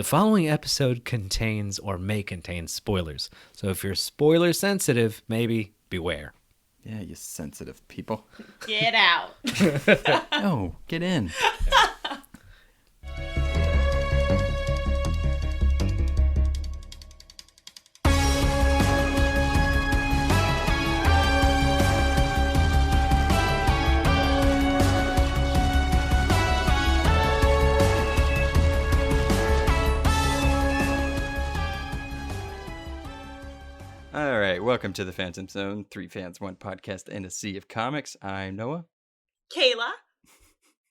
The following episode contains or may contain spoilers. So if you're spoiler sensitive, maybe beware. Yeah, you sensitive people. Get out. No, get in. All right, welcome to the Phantom Zone. 3 fans, 1 podcast, and a sea of comics. I'm Noah. Kayla.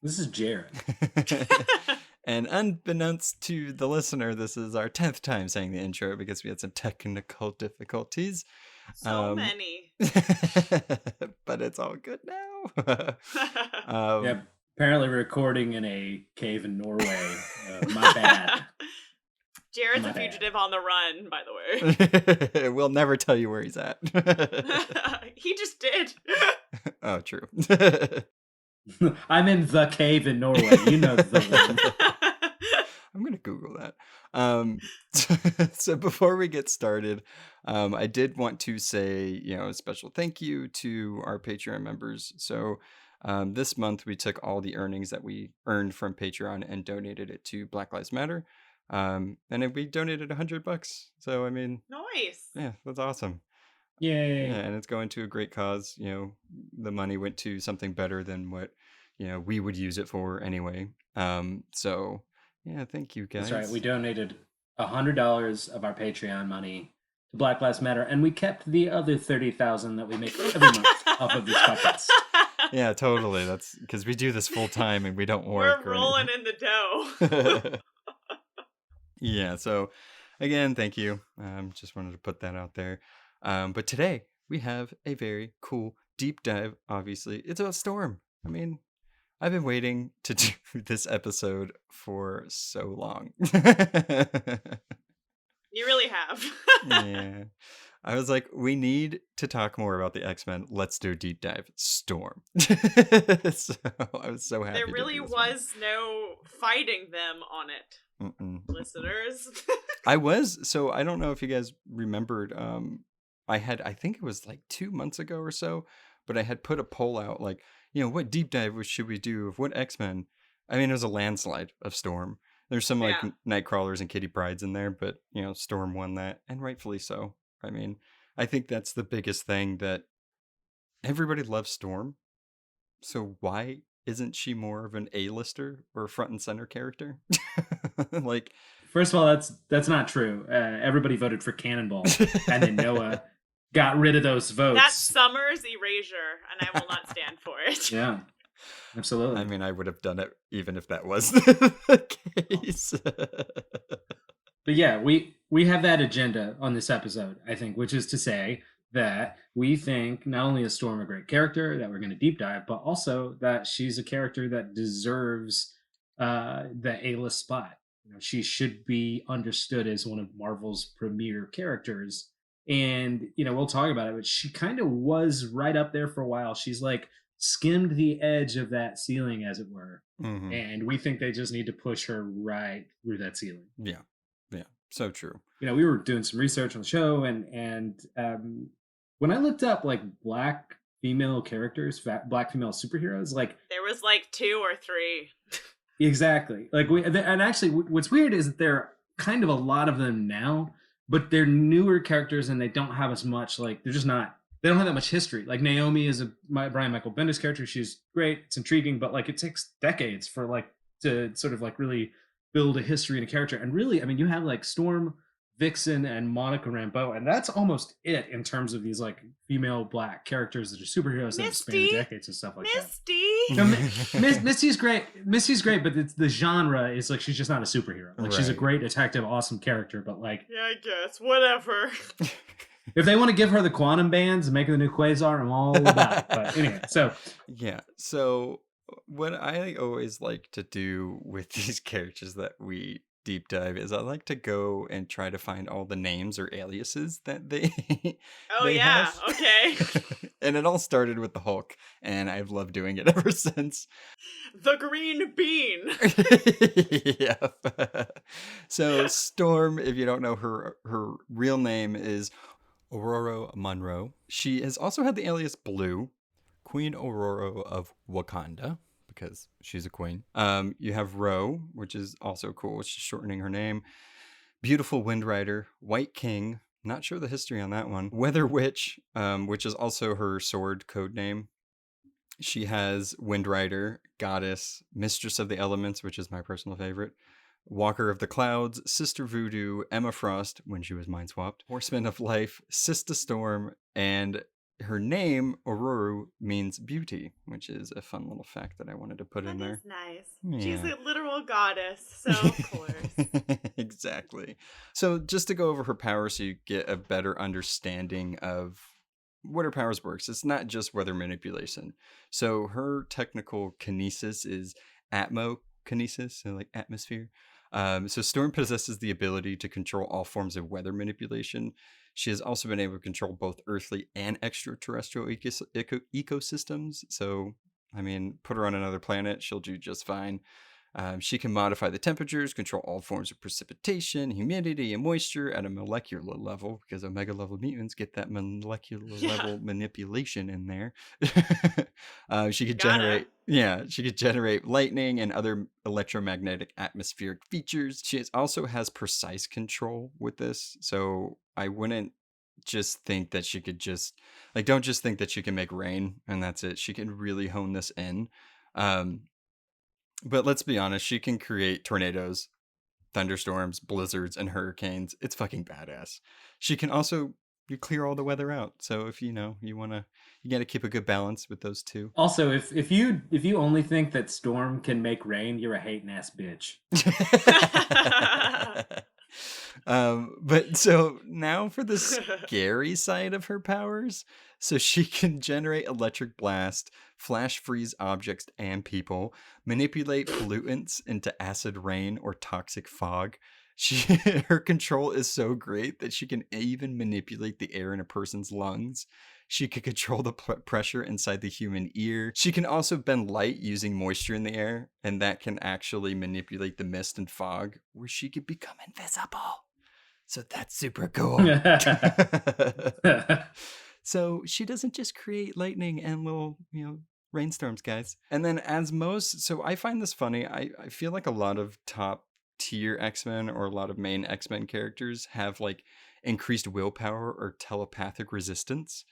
This is Jared. And unbeknownst to the listener, this is our 10th time saying the intro because we had some technical difficulties. So many. But it's all good now. Yeah, apparently recording in a cave in Norway. My bad. Jared's a fugitive on the run, by the way. We'll never tell you where he's at. He just did. Oh, true. I'm in the cave in Norway. You know the one. I'm going to Google that. So before we get started, I did want to say, a special thank you to our Patreon members. So this month we took all the earnings that we earned from Patreon and donated it to Black Lives Matter. And we donated $100. So, I mean, nice. Yeah, that's awesome. Yay. Yeah, and it's going to a great cause. The money went to something better than what, we would use it for anyway. So, yeah, thank you guys. That's right. We donated $100 of our Patreon money to Black Lives Matter, and we kept the other $30,000 that we make every month off of this podcast. Yeah, totally. That's because we do this full time and we don't work. We're rolling in the dough. Yeah, so again, thank you. Just wanted to put that out there. But today we have a very cool deep dive. Obviously, it's about Storm. I mean, I've been waiting to do this episode for so long. You really have. Yeah. I was like, we need to talk more about the X-Men. Let's do a deep dive. Storm. So I was so happy. There really was no fighting them on it. Mm-mm. Listeners. I don't know if you guys remembered, I think it was like 2 months ago or so, but I had put a poll out like, what deep dive should we do of what X-Men? I mean, it was a landslide of Storm. There's some like Nightcrawlers and Kitty Prydes in there, but Storm won that, and rightfully so. I mean, I think that's the biggest thing, that everybody loves Storm. So why isn't she more of an A-lister or a front and center character? Like, first of all, that's not true. Everybody voted for Cannonball, and then Noah got rid of those votes. That's Summer's erasure, and I will not stand for it. Yeah, absolutely. I mean, I would have done it even if that was the case. But yeah, we have that agenda on this episode, I think, which is to say that we think not only is Storm a great character that we're going to deep dive, but also that she's a character that deserves the A-list spot. She should be understood as one of Marvel's premier characters. And, we'll talk about it, but she kind of was right up there for a while. She's like skimmed the edge of that ceiling, as it were. Mm-hmm. And we think they just need to push her right through that ceiling. Yeah. Yeah. So true. We were doing some research on the show, and when I looked up like black female characters, black female superheroes, like there was like 2 or 3. Exactly. Like and actually what's weird is that there are kind of a lot of them now, but they're newer characters and they don't have as much, like they don't have that much history. Like Naomi is Brian Michael Bendis character. She's great. It's intriguing, but like it takes decades for like to sort of like really build a history and a character. And really, I mean, you have like Storm, Vixen, and Monica Rambeau, and that's almost it in terms of these like female black characters that are superheroes that span decades and stuff like that. Misty's great. But it's the genre is like she's just not a superhero. Like she's a great detective, awesome character, but like I guess whatever. If they want to give her the quantum bands and make her the new Quasar, I'm all about it. But anyway, so what I always like to do with these characters that we deep dive is I like to go and try to find all the names or aliases that they Oh, they yeah. have. Okay. And it all started with the Hulk, and I've loved doing it ever since. The green bean. Yeah. So Storm, if you don't know her real name is Ororo Munroe. She has also had the alias Blue, Queen Ororo of Wakanda, because she's a queen. You have Ro, which is also cool. She's shortening her name. Beautiful Wind Rider, White King. Not sure the history on that one. Weather Witch, which is also her sword code name. She has Wind Rider, Goddess, Mistress of the Elements, which is my personal favorite. Walker of the Clouds, Sister Voodoo, Emma Frost, when she was mind swapped, Horseman of Life, Sister Storm, and her name, Ororo, means beauty, which is a fun little fact that I wanted to put in That there. is nice. Yeah. She's a literal goddess, so of course. Exactly. So just to go over her powers so you get a better understanding of what her powers works. It's not just weather manipulation. So her technical kinesis is atmokinesis, so like atmosphere. So Storm possesses the ability to control all forms of weather manipulation. She has also been able to control both earthly and extraterrestrial ecosystems. So, I mean, put her on another planet, she'll do just fine. She can modify the temperatures, control all forms of precipitation, humidity, and moisture at a molecular level, because Omega level mutants get that molecular level manipulation in there. She could generate lightning and other electromagnetic atmospheric features. She also has precise control with this, so I wouldn't just think that she could don't just think that she can make rain and that's it. She can really hone this in. But let's be honest, she can create tornadoes, thunderstorms, blizzards, and hurricanes. It's fucking badass. She can also clear all the weather out. So if you gotta keep a good balance with those two. Also, if you only think that Storm can make rain, you're a hating ass bitch. But so now for the scary side of her powers. So she can generate electric blast, flash freeze objects and people, manipulate pollutants into acid rain or toxic fog. Her control is so great that she can even manipulate the air in a person's lungs. She can control the pressure inside the human ear. She can also bend light using moisture in the air, and that can actually manipulate the mist and fog, where she could become invisible. So that's super cool. So she doesn't just create lightning and little, rainstorms, guys. And then so I find this funny. I feel like a lot of top tier X-Men or a lot of main X-Men characters have like increased willpower or telepathic resistance.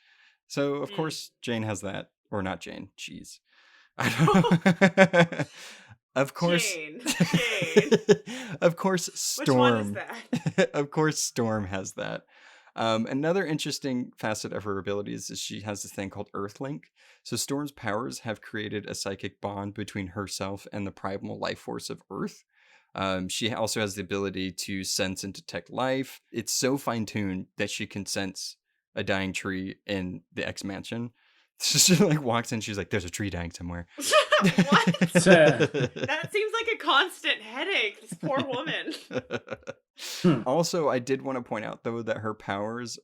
So of course Jane has that, or not Jane. Jeez. I don't know. Of course. Jane. Of course, Storm. Which one is that? Of course, Storm has that. Another interesting facet of her abilities is she has this thing called Earthlink. So Storm's powers have created a psychic bond between herself and the primal life force of Earth. She also has the ability to sense and detect life. It's so fine-tuned that she can sense a dying tree in the X Mansion. She like walks in, she's like, "There's a tree dying somewhere." What? That seems like a constant headache. This poor woman. Also, I did want to point out though that her powers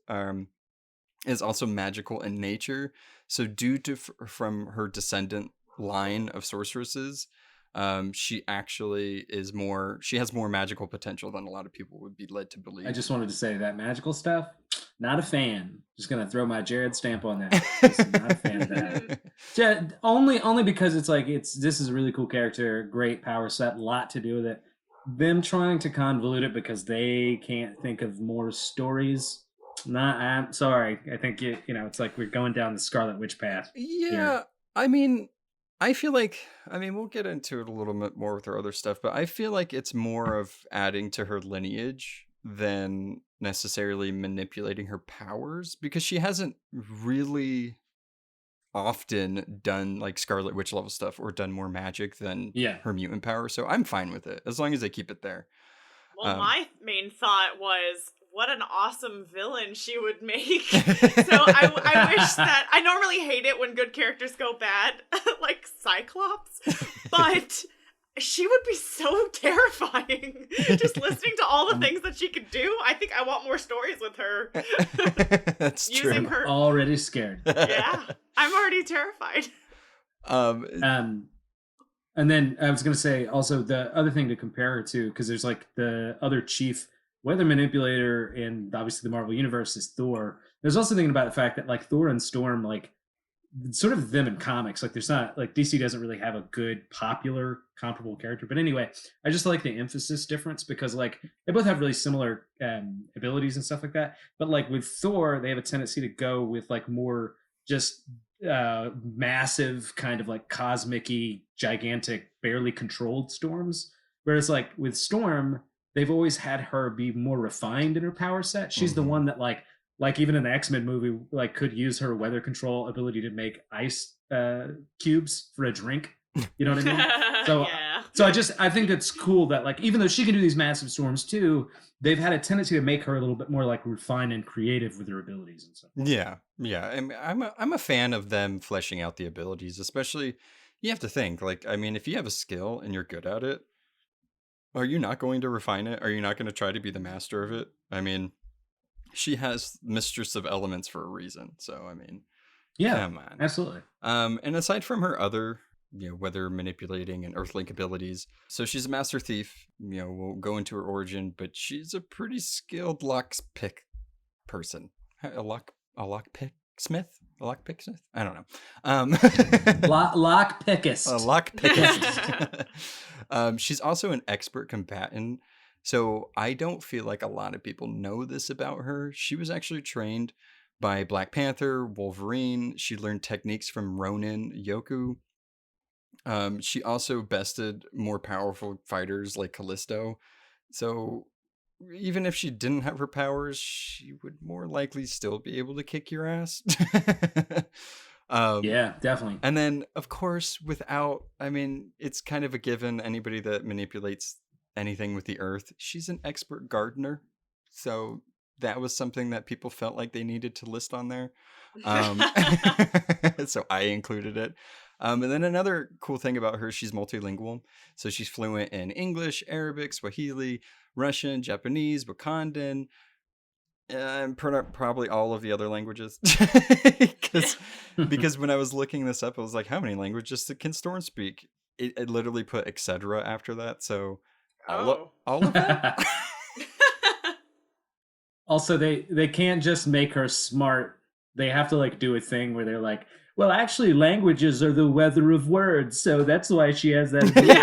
is also magical in nature. So due to from her descendant line of sorceresses, she actually she has more magical potential than a lot of people would be led to believe. I just wanted to say that magical stuff, not a fan. Just gonna throw my Jared stamp on that. Just not a fan of that. Only because it's like this is a really cool character, great power set, a lot to do with it. Them trying to convolute it because they can't think of more stories. I'm sorry. I think it's like we're going down the Scarlet Witch path. Yeah, here. I mean, I feel like, we'll get into it a little bit more with her other stuff, but I feel like it's more of adding to her lineage than necessarily manipulating her powers, because she hasn't really often done like Scarlet Witch level stuff or done more magic than her mutant power. So I'm fine with it as long as they keep it there. Well, my main thought was, what an awesome villain she would make. So I wish that, I normally hate it when good characters go bad, like Cyclops, but She would be so terrifying. Just listening to all the things that she could do. I think I want more stories with her. That's Using true. her. Already scared. Yeah, I'm already terrified. And then I was going to say also the other thing to compare her to, because there's like the other chief weather manipulator in obviously the Marvel universe is Thor. There's also thinking about the fact that like Thor and Storm, like sort of them in comics, like there's not like DC doesn't really have a good popular comparable character. But anyway, I just like the emphasis difference because like they both have really similar abilities and stuff like that. But like with Thor, they have a tendency to go with like more just massive kind of like cosmic-y, gigantic, barely controlled storms. Whereas like with Storm, they've always had her be more refined in her power set. She's the one that like even in the X-Men movie, like could use her weather control ability to make ice cubes for a drink. You know what I mean? So, Yeah. so I think it's cool that like even though she can do these massive storms too, they've had a tendency to make her a little bit more like refined and creative with her abilities and stuff. Yeah. I'm a fan of them fleshing out the abilities, especially. You have to think like, I mean, if you have a skill and you're good at it, are you not going to refine it? Are you not going to try to be the master of it? I mean, she has Mistress of Elements for a reason. So, I mean, Yeah, come on. absolutely. And aside from her other, weather manipulating and Earthlink abilities, so she's a master thief. We'll go into her origin, but she's a pretty skilled lockpick person. A lockpick smith? A lockpick smith? I don't know. Lock Pickus. A lockpickist. She's also an expert combatant. So I don't feel like a lot of people know this about her. She was actually trained by Black Panther, Wolverine. She learned techniques from Ronin, Yoku. She also bested more powerful fighters like Callisto. So even if she didn't have her powers, she would more likely still be able to kick your ass. Yeah, definitely. And then, of course, it's kind of a given. Anybody that manipulates anything with the earth, she's an expert gardener. So that was something that people felt like they needed to list on there. So I included it. And then another cool thing about her, she's multilingual. So she's fluent in English, Arabic, Swahili, Russian, Japanese, Wakandan, and probably all of the other languages. Because when I was looking this up, I was like, how many languages can Storm speak? It literally put etc. after that. So all of them. Also, they can't just make her smart. They have to like do a thing where they're like, well, actually, languages are the weather of words, so that's why she has that ability.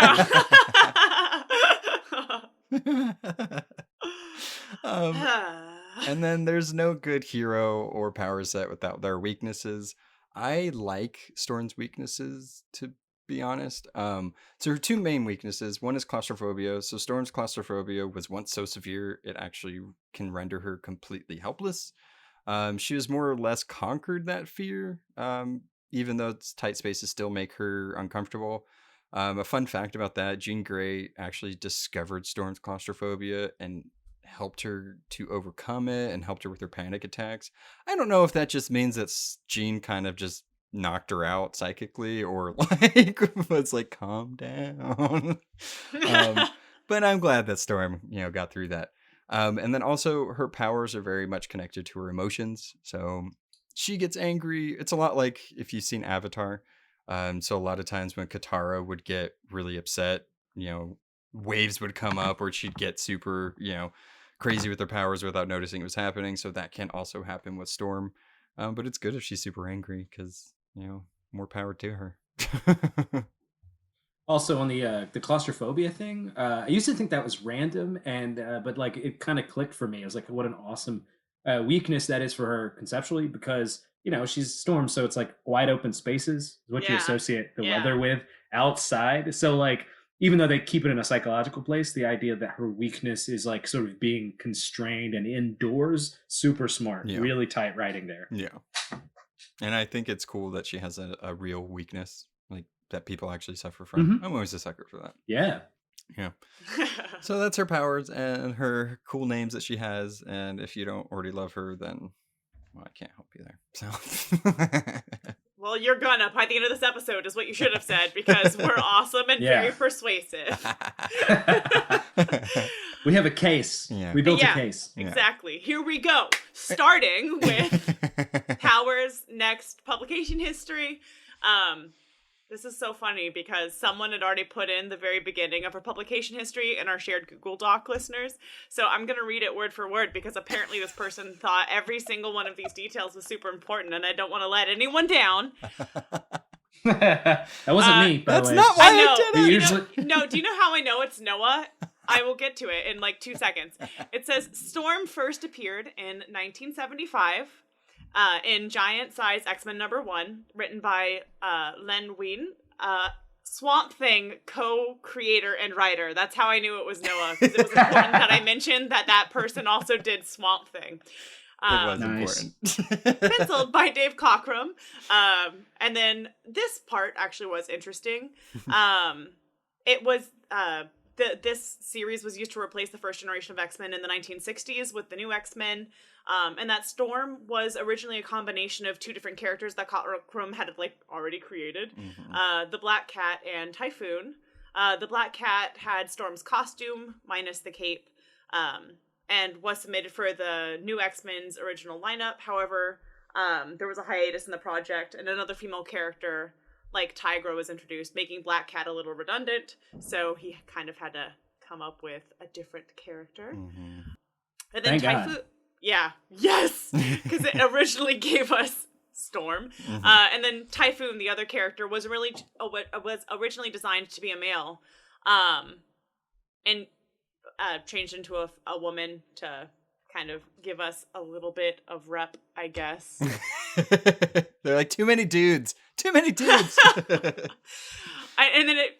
And then there's no good hero or power set without their weaknesses. I like Storm's weaknesses, to be honest. So her two main weaknesses, one is claustrophobia. So Storm's claustrophobia was once so severe it actually can render her completely helpless. She was more or less conquered that fear, even though tight spaces still make her uncomfortable. A fun fact about that, Jean Grey actually discovered Storm's claustrophobia and helped her to overcome it and helped her with her panic attacks. I don't know if that just means that Jean kind of just knocked her out psychically or like was like, calm down. But I'm glad that Storm, got through that. And then also her powers are very much connected to her emotions. So she gets angry. It's a lot like if you've seen Avatar. So a lot of times when Katara would get really upset, waves would come up or she'd get super, crazy with her powers without noticing it was happening. So that can also happen with Storm. But it's good if she's super angry because, more power to her. Also on the claustrophobia thing, I used to think that was random, and but like it kind of clicked for me. I was like, what an awesome weakness that is for her conceptually, because she's Storm, so it's like wide open spaces is what you associate the weather with outside. So like even though they keep it in a psychological place, the idea that her weakness is like sort of being constrained and indoors, super smart, really tight writing there. Yeah, and I think it's cool that she has a real weakness like that people actually suffer from. I'm always a sucker for that. Yeah. So that's her powers and her cool names that she has. And if you don't already love her, then I can't help you there. So Well, you're gonna by the end of this episode is what you should have said, because we're awesome and very persuasive. We have a case. Yeah. We built a case. Exactly. Here we go. Starting with Power's next publication history. This is so funny because someone had already put in the very beginning of her publication history in our shared Google Doc, listeners. So I'm going to read it word for word because apparently this person thought every single one of these details was super important, and I don't want to let anyone down. That wasn't me, by the way. That's not why I did it. Usually... No, do you know how I know it's Noah? I will get to it in like 2 seconds. It says Storm first appeared in 1975 in Giant Size X-Men #1, written by Len Wein, Swamp Thing co-creator and writer. That's how I knew it was Noah, because it was important that I mentioned that person also did Swamp Thing. It was important. Penciled by Dave Cockrum. And then this part actually was interesting. It was... this series was used to replace the first generation of X-Men in the 1960s with the new X-Men, and that Storm was originally a combination of 2 different characters that Cockrum had like already created, the Black Cat and Typhoon. The Black Cat had Storm's costume minus the cape, and was submitted for the new X-Men's original lineup. However, there was a hiatus in the project, and another female character like Tigra was introduced, making Black Cat a little redundant, so he kind of had to come up with a different character. And then Typhoon, yes, because it originally gave us Storm. And then Typhoon, the other character, was originally designed to be a male, and changed into a woman to kind of give us a little bit of rep, I guess. They're like, too many dudes. And then it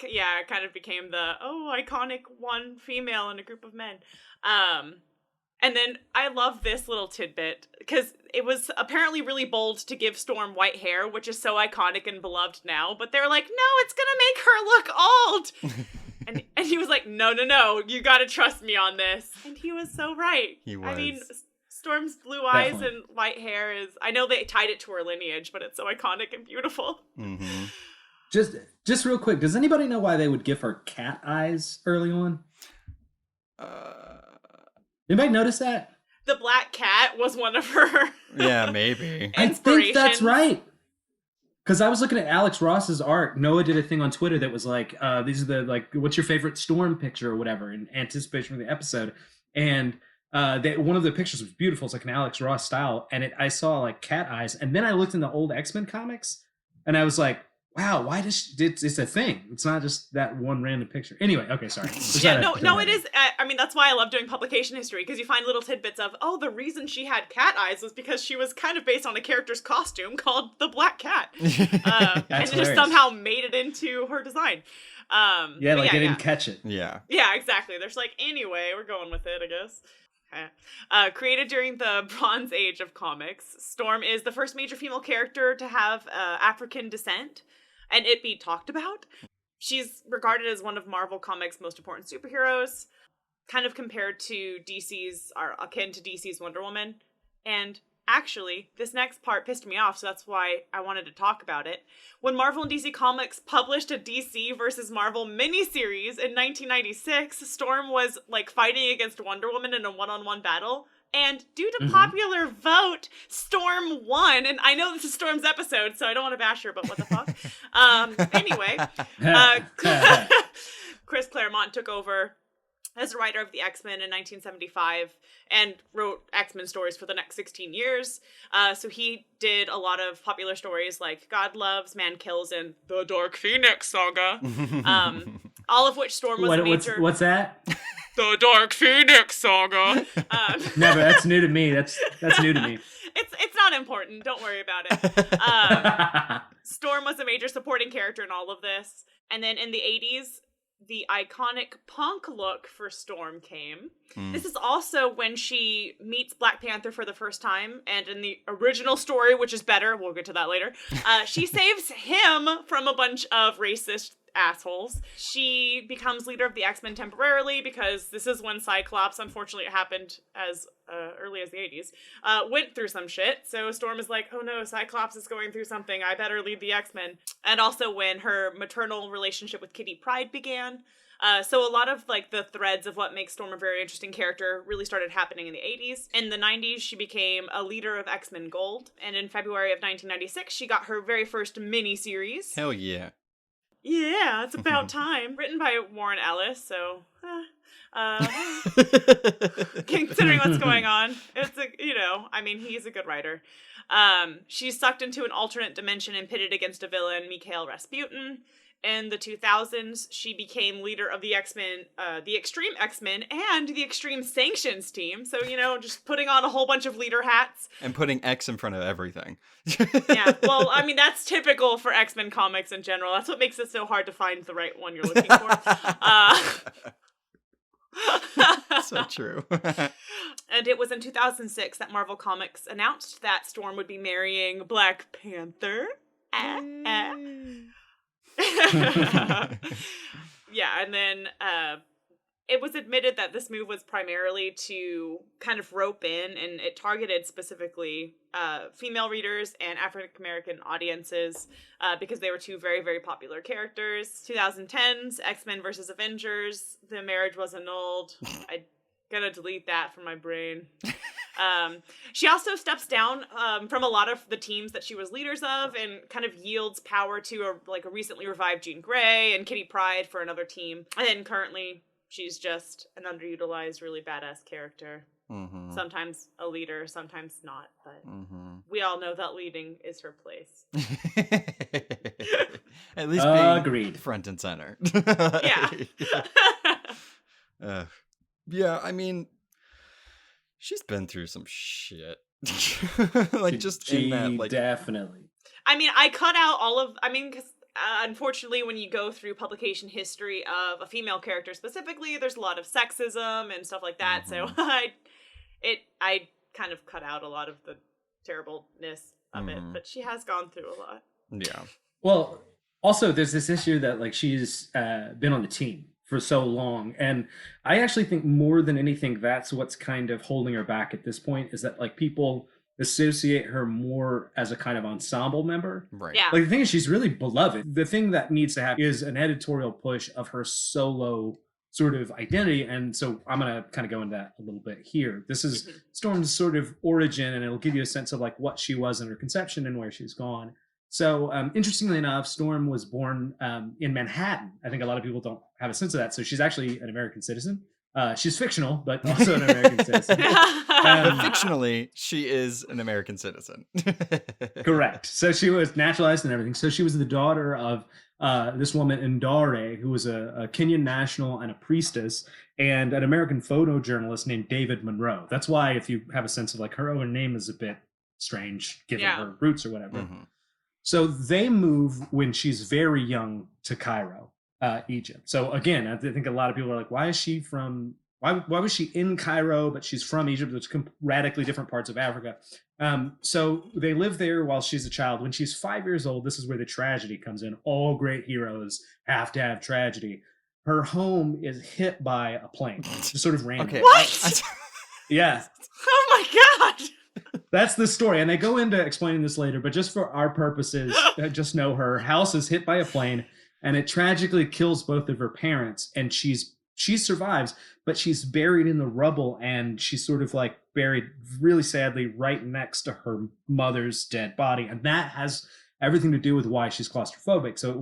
kind of became the iconic one female in a group of men. And then I love this little tidbit because it was apparently really bold to give Storm white hair, which is so iconic and beloved now. But they're like, no, it's gonna make her look old. And he was like, no, you gotta trust me on this. And he was so right. He was. I mean, Storm's blue eyes and white hair is... I know they tied it to her lineage, but it's so iconic and beautiful. Just real quick, does anybody know why they would give her cat eyes early on? Anybody notice that? The Black Cat was one of her... Yeah, maybe. I think that's right. Because I was looking at Alex Ross's art. Noah did a thing on Twitter that was like, these are the, like, what's your favorite Storm picture or whatever in anticipation for the episode. And one of the pictures was beautiful. It's like an Alex Ross style. And I saw like cat eyes. And then I looked in the old X-Men comics and I was like, wow, why does it's a thing? It's not just that one random picture. Anyway, okay, sorry. It is. I mean, that's why I love doing publication history, because you find little tidbits of, the reason she had cat eyes was because she was kind of based on a character's costume called the Black Cat. And just somehow made it into her design. They didn't catch it. Yeah. Yeah, exactly. There's like, anyway, we're going with it, I guess. Created during the Bronze Age of comics, Storm is the first major female character to have African descent and it be talked about. She's regarded as one of Marvel Comics' most important superheroes, kind of compared to akin to DC's Wonder Woman. And actually, this next part pissed me off, so that's why I wanted to talk about it. When Marvel and DC Comics published a DC versus Marvel miniseries in 1996, Storm was like fighting against Wonder Woman in a one-on-one battle. And due to popular vote, Storm won. And I know this is Storm's episode, so I don't want to bash her, but what the fuck? Anyway, Chris Claremont took over as a writer of the X-Men in 1975 and wrote X-Men stories for the next 16 years. So he did a lot of popular stories like God Loves, Man Kills, and The Dark Phoenix Saga. All of which Storm was a major... What's that? The Dark Phoenix Saga. No, but that's new to me. That's new to me. It's not important. Don't worry about it. Storm was a major supporting character in all of this. And then in the 80s, the iconic punk look for Storm came. This is also when she meets Black Panther for the first time, and in the original story, which is better, we'll get to that later, she saves him from a bunch of racist assholes. She becomes leader of the X-Men temporarily because this is when Cyclops, unfortunately it happened as early as the 80s, went through some shit. So Storm is like, oh no, Cyclops is going through something, I better lead the X-Men. And also when her maternal relationship with Kitty Pryde began. So a lot of like the threads of what makes Storm a very interesting character really started happening in the 80s. In the 90s, she became a leader of X-Men Gold. And in February of 1996, she got her very first mini-series. Hell yeah. Yeah, it's about time. Written by Warren Ellis, so... considering what's going on, it's he's a good writer. She's sucked into an alternate dimension and pitted against a villain, Mikhail Rasputin. In the 2000s, she became leader of the X-Men, the Extreme X-Men, and the Extreme Sanctions team. So, just putting on a whole bunch of leader hats. And putting X in front of everything. Yeah, well, I mean, that's typical for X-Men comics in general. That's what makes it so hard to find the right one you're looking for. So true. And it was in 2006 that Marvel Comics announced that Storm would be marrying Black Panther. Yeah, and then it was admitted that this move was primarily to kind of rope in, and it targeted specifically female readers and African American audiences because they were two very, very popular characters. 2010's X-Men versus Avengers, the marriage was annulled. I gotta delete that from my brain. She also steps down from a lot of the teams that she was leaders of and kind of yields power to a recently revived Jean Grey and Kitty Pryde for another team. And then currently she's just an underutilized, really badass character. Mm-hmm. Sometimes a leader, sometimes not, but we all know that leading is her place. At least being agreed. Front and center. Yeah. Yeah, I mean, she's been through some shit. Definitely. I mean, I cut out because unfortunately, when you go through publication history of a female character specifically, there's a lot of sexism and stuff like that. Mm-hmm. So I kind of cut out a lot of the terribleness of it, but she has gone through a lot. Yeah. Well, also there's this issue that she's been on the team for so long, and I actually think more than anything that's what's kind of holding her back at this point, is that people associate her more as a kind of ensemble member. Right. Yeah. The thing is, she's really beloved. The thing that needs to happen is an editorial push of her solo sort of identity, and so I'm gonna kind of go into that a little bit here. This is Storm's sort of origin, and it'll give you a sense of what she was in her conception and where she's gone. So interestingly enough, Storm was born in Manhattan. I think a lot of people don't have a sense of that. So she's actually an American citizen. She's fictional, but also an American citizen. But fictionally, she is an American citizen. Correct. So she was naturalized and everything. So she was the daughter of this woman, Ndare, who was a Kenyan national and a priestess, and an American photojournalist named David Munroe. That's why, if you have a sense of her own name is a bit strange, given her roots or whatever. Mm-hmm. So they move when she's very young to Cairo, Egypt. So again, I think a lot of people are like, why was she in Cairo, but she's from Egypt, which are radically different parts of Africa. So they live there while she's a child. When she's 5 years old, this is where the tragedy comes in. All great heroes have to have tragedy. Her home is hit by a plane, just sort of random. Okay. What? Yeah. Oh my God. That's the story, and they go into explaining this later, but just for our purposes, just know her house is hit by a plane, and it tragically kills both of her parents, and she survives, but she's buried in the rubble, and she's sort of buried really sadly right next to her mother's dead body, and that has everything to do with why she's claustrophobic. So it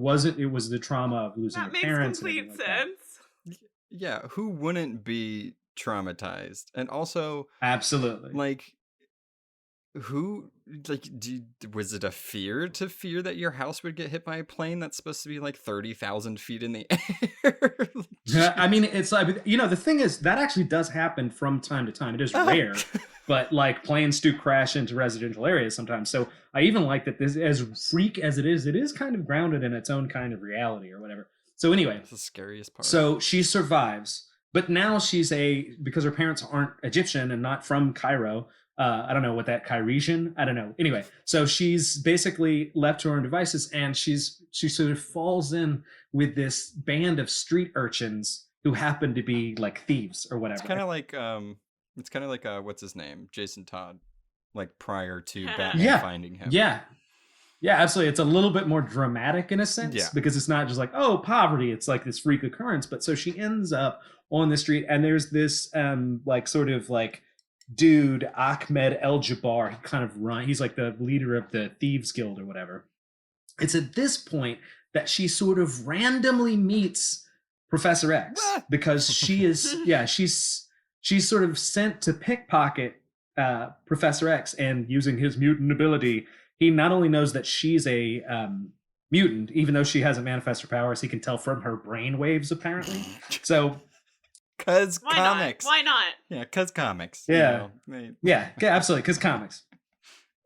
was the trauma of losing her parents. That makes complete sense. Yeah, who wouldn't be traumatized? And also, absolutely, who was it a fear that your house would get hit by a plane that's supposed to be 30,000 feet in the air? I mean, it's the thing is that actually does happen from time to time. It is rare, but planes do crash into residential areas sometimes. So I even like that this, as freak as it is kind of grounded in its own kind of reality or whatever. So anyway, that's the scariest part. So she survives. But now she's because her parents aren't Egyptian and not from Cairo. I don't know what that Cairesian. I don't know. Anyway, so she's basically left to her own devices, and she sort of falls in with this band of street urchins who happen to be like thieves or whatever. It's kind of like what's his name, Jason Todd, like prior to Batman finding him. Yeah, absolutely. It's a little bit more dramatic in a sense because it's not just like, oh, poverty. It's like this freak occurrence. But so she ends up on the street, and there's this like sort of like dude, Ahmed El Jabbar. He's like the leader of the Thieves Guild or whatever. It's at this point that she sort of randomly meets Professor X because she is she's sort of sent to pickpocket Professor X, and using his mutant ability, he not only knows that she's a mutant, even though she hasn't manifested her powers, he can tell from her brain waves apparently. So Cause comics. Why not? Yeah, cause comics. Yeah. Yeah, absolutely, cause comics.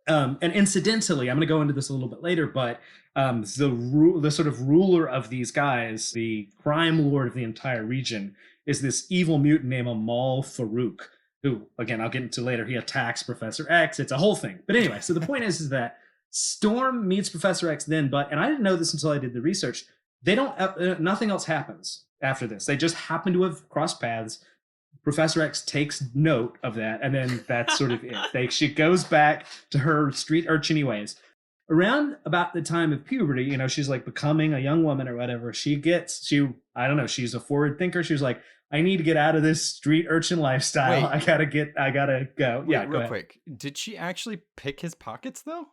And incidentally, I'm going to go into this a little bit later, but the sort of ruler of these guys, the crime lord of the entire region, is this evil mutant named Amal Farouk, who, again, I'll get into later. He attacks Professor X. It's a whole thing. But anyway, so the point is that Storm meets Professor X then, and I didn't know this until I did the research. They don't, nothing else happens after this. They just happen to have crossed paths. Professor X takes note of that, and then that's sort of it. She goes back to her street urchin ways. Around about the time of puberty, she's like becoming a young woman or whatever. I don't know, she's a forward thinker. She was like, I need to get out of this street urchin lifestyle. Wait, I gotta go. Wait, real quick. Did she actually pick his pockets though?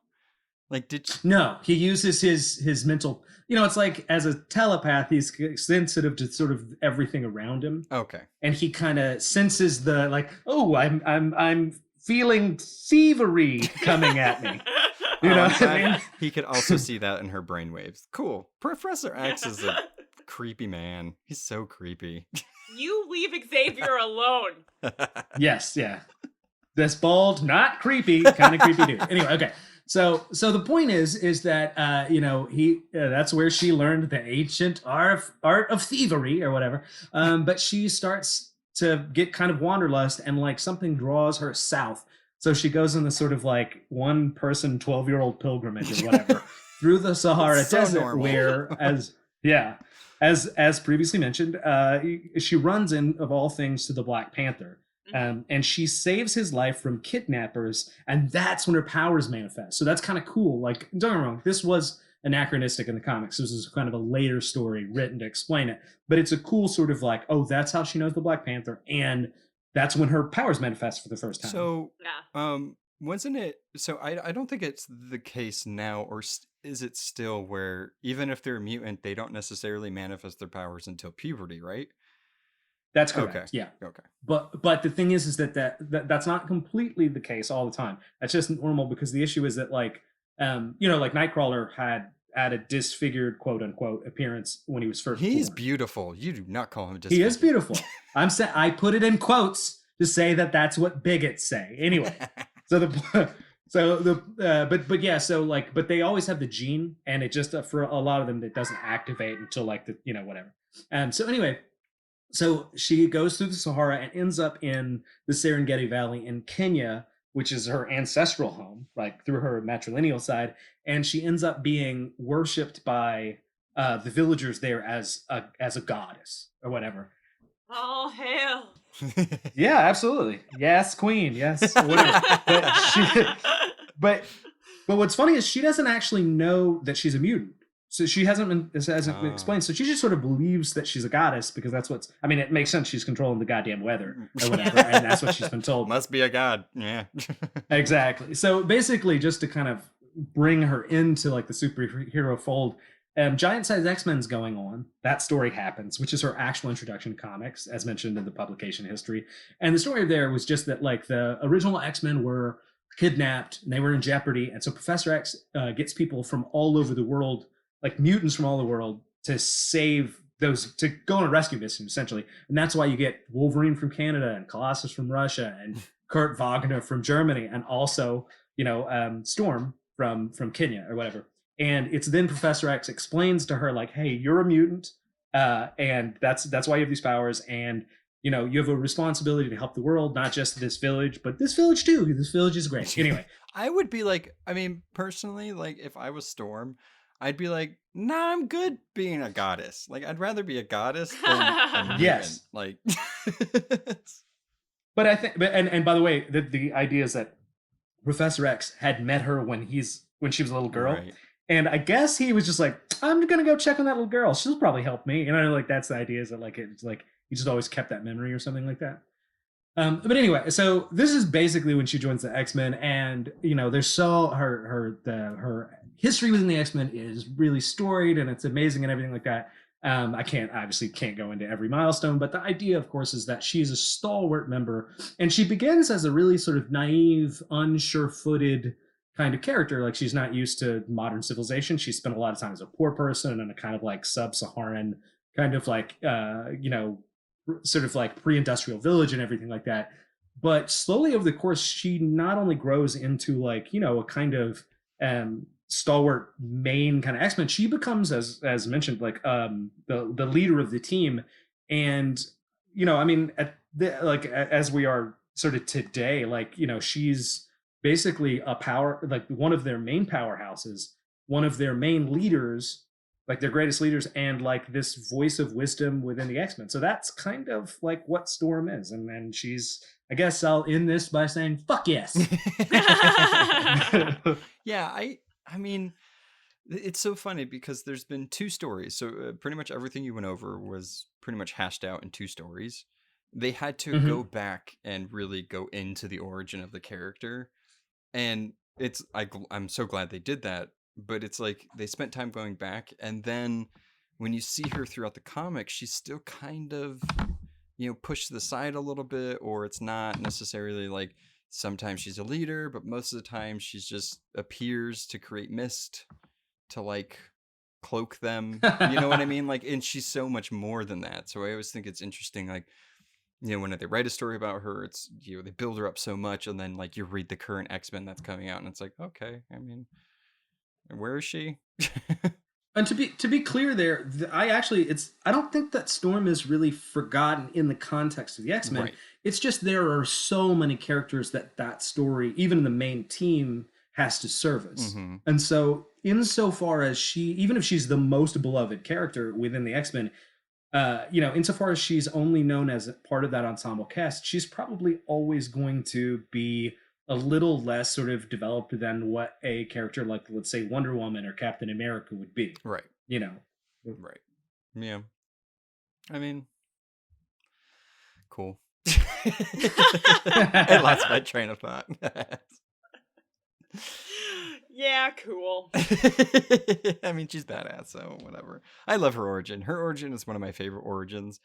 No, he uses his mental, it's like as a telepath, he's sensitive to sort of everything around him. Okay. And he kind of senses the like, oh, I'm feeling thievery coming at me. You know what I mean? He could also see that in her brainwaves. Cool. Professor X is a creepy man. He's so creepy. You leave Xavier alone. Yes, yeah. This bald, not creepy, kind of creepy dude. Anyway, okay. So the point is that that's where she learned the ancient art of thievery or whatever. But she starts to get kind of wanderlust, and like something draws her south. So she goes on this sort of like 1-person 12-year-old pilgrimage or whatever through the Sahara Desert, normal. Where as previously mentioned, she runs in, of all things, to the Black Panther. And she saves his life from kidnappers, and that's when her powers manifest. So that's kind of cool. Like, don't get me wrong, this was anachronistic in the comics. This is kind of a later story written to explain it. But it's a cool sort of like, oh, that's how she knows the Black Panther, and that's when her powers manifest for the first time. So, wasn't it? So I don't think it's the case now, or is it still where even if they're a mutant, they don't necessarily manifest their powers until puberty, right? That's correct. Okay. Yeah. Okay. But the thing is that's not completely the case all the time. That's just normal, because the issue is that like like Nightcrawler had a disfigured quote unquote appearance when he was first He's born. Beautiful. You do not call him disfigured. He is beautiful. I put it in quotes to say that that's what bigots say. Anyway. But they always have the gene, and it just for a lot of them it doesn't activate until like the whatever. So anyway. So she goes through the Sahara and ends up in the Serengeti Valley in Kenya, which is her ancestral home, like through her matrilineal side. And she ends up being worshipped by the villagers there as a goddess or whatever. Oh, hell. Yeah, absolutely. Yes, queen. Yes. Whatever. But what's funny is she doesn't actually know that she's a mutant. So she hasn't been explained. So she just sort of believes that she's a goddess because that's it makes sense. She's controlling the goddamn weather or whatever. And that's what she's been told. Must be a god. Yeah. Exactly. So basically just to kind of bring her into like the superhero fold, Giant Size X-Men's going on. That story happens, which is her actual introduction to comics, as mentioned in the publication history. And the story there was just that like the original X-Men were kidnapped and they were in jeopardy. And so Professor X gets people from all over the world, like mutants from all the world, to save those, to go on a rescue mission, essentially. And that's why you get Wolverine from Canada and Colossus from Russia and Kurt Wagner from Germany, and also, Storm from Kenya or whatever. And it's then Professor X explains to her, like, hey, you're a mutant, and that's why you have these powers, and you know, you have a responsibility to help the world, not just this village, but this village too. This village is great. Anyway, I would be like, I mean, personally, like if I was Storm, I'd be like, nah, I'm good being a goddess. Like I'd rather be a goddess than a mutant. Yes. Like but I think, and by the way, the idea is that Professor X had met her when she was a little girl. Right. And I guess he was just like, I'm gonna go check on that little girl. She'll probably help me. You know, like that's the idea, is that like it's like he just always kept that memory or something like that. But anyway, so this is basically when she joins the X-Men, and you know, there's her history within the X-Men is really storied and it's amazing and everything like that. I obviously can't go into every milestone, but the idea, of course, is that she's a stalwart member, and she begins as a really sort of naive, unsure-footed kind of character. Like she's not used to modern civilization. She spent a lot of time as a poor person in a kind of like sub-Saharan kind of like, you know, sort of like pre-industrial village and everything like that. But slowly over the course, she not only grows into like, you know, a kind of stalwart main kind of X-Men, she becomes, as mentioned, like the leader of the team. And, you know, I mean, as we are sort of today, like, you know, she's basically a power, like one of their main powerhouses, one of their main leaders, like their greatest leaders, and like this voice of wisdom within the X-Men. So that's kind of like what Storm is. And then she's, I guess I'll end this by saying, fuck yes. Yeah, I mean, it's so funny because there's been 2 stories. So pretty much everything you went over was pretty much hashed out in 2 stories. They had to go back and really go into the origin of the character. And I'm so glad they did that. But it's like they spent time going back, and then when you see her throughout the comic, she's still kind of, you know, pushed to the side a little bit, or it's not necessarily like, sometimes she's a leader, but most of the time she's just appears to create mist to like cloak them. You know what I mean? Like, and she's so much more than that. So I always think it's interesting, like, you know, when they write a story about her, it's, you know, they build her up so much, and then like you read the current X-Men that's coming out, and it's like, okay, I mean, where is she? And to be clear, there, I don't think that Storm is really forgotten in the context of the X-Men. Right. It's just there are so many characters that story, even the main team, has to service. Mm-hmm. And so, insofar as even if she's the most beloved character within the X-Men, you know, insofar as she's only known as part of that ensemble cast, she's probably always going to be a little less sort of developed than what a character like, let's say, Wonder Woman or Captain America would be. Right. You know. Right. Yeah. I mean, cool. I lost my train of thought. Yeah, cool. I mean, she's badass, so whatever. I love her origin. Her origin is one of my favorite origins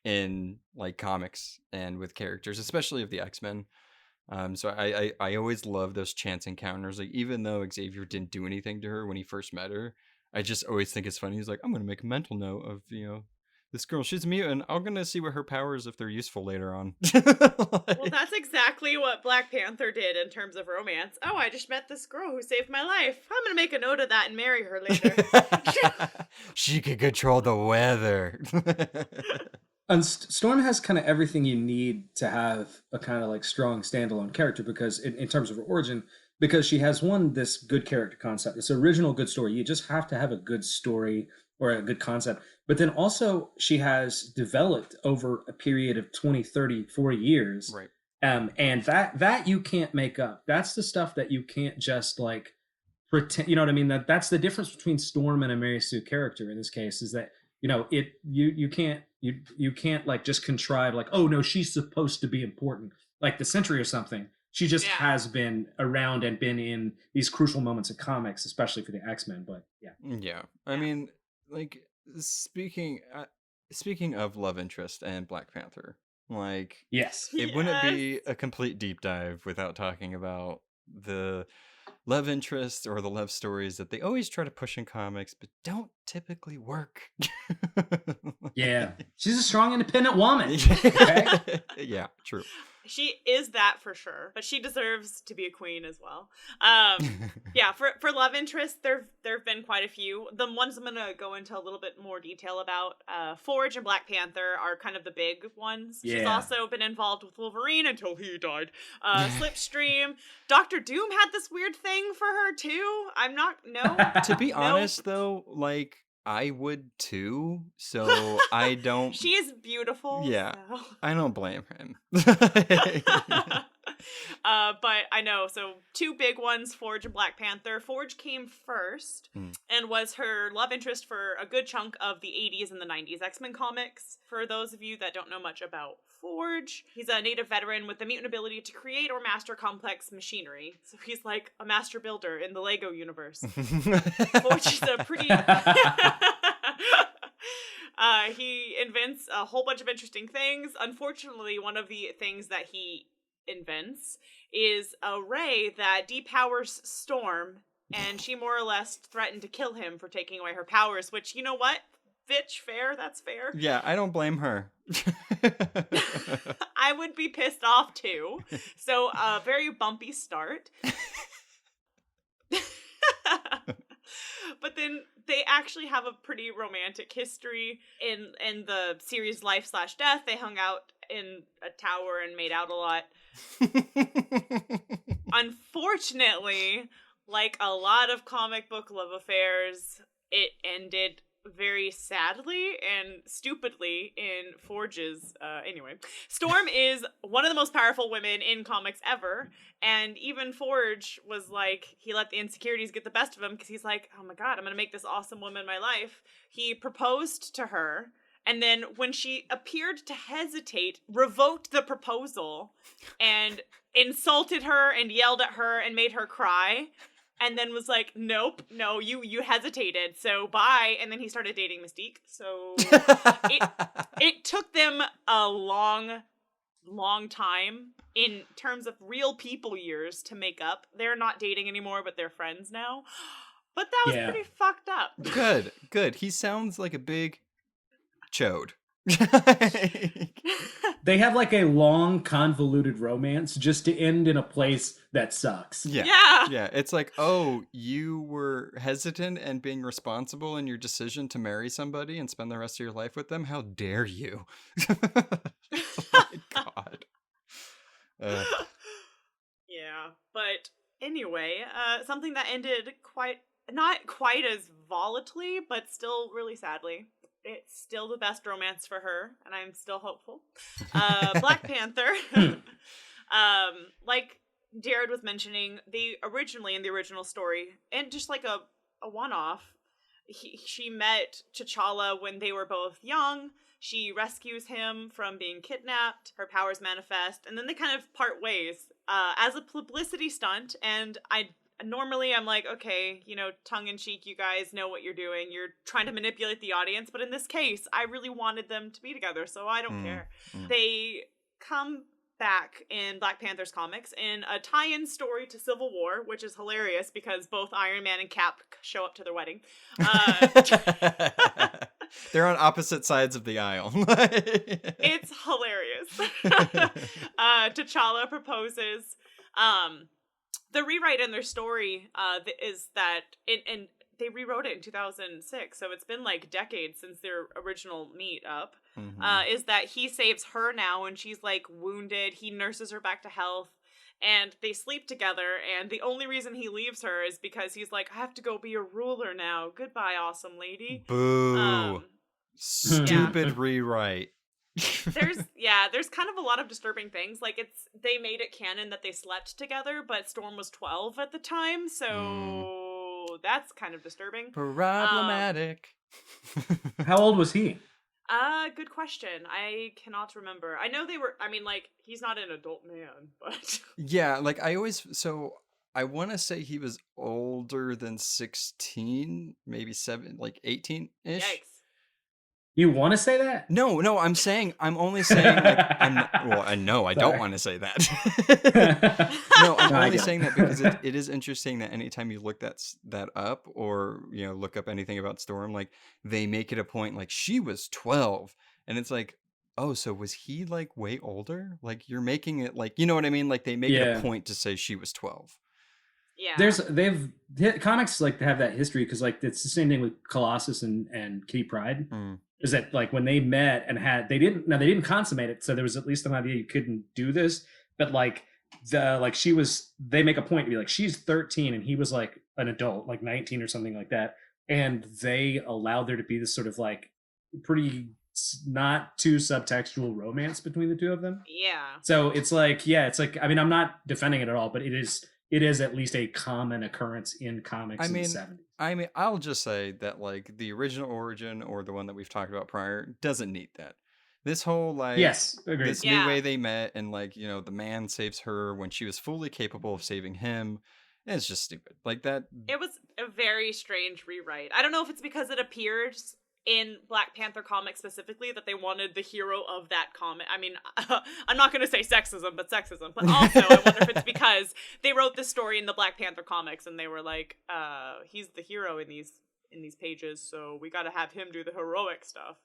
in like comics and with characters, especially of the X-Men. So I always love those chance encounters. Like, even though Xavier didn't do anything to her when he first met her, I just always think it's funny. He's like, I'm going to make a mental note of, you know, this girl. She's a mutant. I'm going to see what her powers, if they're useful later on. Well, that's exactly what Black Panther did in terms of romance. Oh, I just met this girl who saved my life. I'm going to make a note of that and marry her later. She could control the weather. And Storm has kind of everything you need to have a kind of like strong standalone character, because in terms of her origin, because she has this good character concept, this original good story. You just have to have a good story or a good concept. But then also she has developed over a period of 20, 30, 40 years. Right. And that you can't make up. That's the stuff that you can't just like pretend, you know what I mean? That's the difference between Storm and a Mary Sue character in this case, is that, you know, you can't like just contrive like, oh no, she's supposed to be important, like the Sentry or something. She just has been around and been in these crucial moments of comics, especially for the X-Men. But yeah. I mean, like, speaking of love interest and Black Panther, like, yes, it wouldn't be a complete deep dive without talking about the love interest or the love stories that they always try to push in comics but don't typically work. Yeah, she's a strong, independent woman. Okay? Yeah, true. She is that for sure, but she deserves to be a queen as well. Yeah, for love interest, there've been quite a few. The ones I'm gonna go into a little bit more detail about, Forge and Black Panther are kind of the big ones. Yeah. She's also been involved with Wolverine until he died. Slipstream, Doctor Doom had this weird thing for her too. I'm not To be no. honest, though, like I would too. So I don't. She is beautiful. Yeah. So. I don't blame him. But I know, so two big ones, Forge and Black Panther. Forge came first and was her love interest for a good chunk of the 80s and the 90s X-Men comics. For those of you that don't know much about Forge, he's a native veteran with the mutant ability to create or master complex machinery. So he's like a master builder in the Lego universe. Forge is a pretty... He invents a whole bunch of interesting things. Unfortunately, one of the things that he invents is a ray that depowers Storm, and she more or less threatened to kill him for taking away her powers, which, you know what? Bitch, fair, that's fair. Yeah, I don't blame her. I would be pissed off too. So, a very bumpy start. But then they actually have a pretty romantic history in the series Life/Death. They hung out in a tower and made out a lot. Unfortunately, like a lot of comic book love affairs, it ended very sadly and stupidly in Forge's anyway. Storm is one of the most powerful women in comics ever, and even Forge was like, he let the insecurities get the best of him because he's like, oh my god, I'm gonna make this awesome woman my life. He proposed to her, and then when she appeared to hesitate, revoked the proposal and insulted her and yelled at her and made her cry. And then was like, nope, no, you hesitated, so bye. And then he started dating Mystique. So it took them a long time in terms of real people years to make up. They're not dating anymore, but they're friends now. But that was pretty fucked up. Good. He sounds like a big chode. They have like a long, convoluted romance just to end in a place that sucks. Yeah. It's like, oh, you were hesitant and being responsible in your decision to marry somebody and spend the rest of your life with them. How dare you? Oh my god. Yeah, but anyway, something that ended not quite as volatilely, but still really sadly. It's still the best romance for her, and I'm still hopeful. Black Panther, like Jared was mentioning, they originally in the original story, and just like a one-off, she met TChalla when they were both young. She rescues him from being kidnapped. Her powers manifest, and then they kind of part ways as a publicity stunt. And Normally, I'm like, okay, tongue-in-cheek, you guys know what you're doing. You're trying to manipulate the audience. But in this case, I really wanted them to be together, so I don't care. They come back in Black Panther's comics in a tie-in story to Civil War, which is hilarious because both Iron Man and Cap show up to their wedding. They're on opposite sides of the aisle. It's hilarious. T'Challa proposes. The rewrite in their story is that, and they rewrote it in 2006, so it's been like decades since their original meet up, is that he saves her now when she's like wounded. He nurses her back to health, and they sleep together, and the only reason he leaves her is because he's like, I have to go be a ruler now. Goodbye, awesome lady. Boo. Stupid rewrite. There's kind of a lot of disturbing things. Like they made it canon that they slept together, but Storm was 12 at the time, so that's kind of disturbing. Problematic. How old was he? Good question. I cannot remember. I know they were. I mean, like, he's not an adult man, but yeah, like I want to say he was older than 16, maybe 18-ish. Yikes. You want to say that? No, I'm only saying, like, I don't want to say that. No, I'm only saying that because it is interesting that anytime you look that up or, look up anything about Storm, like, they make it a point, like, she was 12. And it's like, oh, so was he like way older? Like you're making it like, you know what I mean? Like they make it a point to say she was 12. Yeah. Comics like to have that history because like it's the same thing with Colossus and Kitty Pryde. Is that like when they met and they didn't consummate it, so there was at least an idea you couldn't do this, but like they make a point to be like she's 13 and he was like an adult, like 19 or something like that, and they allowed there to be this sort of like pretty not too subtextual romance between the two of them. Yeah. So it's like I mean, I'm not defending it at all, but it is at least a common occurrence in comics in the 70s. I mean, I'll just say that like the original Origin or the one that we've talked about prior doesn't need that. This whole like agreed. This new way they met and like, you know, the man saves her when she was fully capable of saving him. It's just stupid. Like that. It was a very strange rewrite. I don't know if it's because it appears in Black Panther comics specifically that they wanted the hero of that comic. I mean, I'm not going to say sexism, but sexism. But also, I wonder if it's because they wrote this story in the Black Panther comics and they were like, he's the hero in these pages, so we got to have him do the heroic stuff.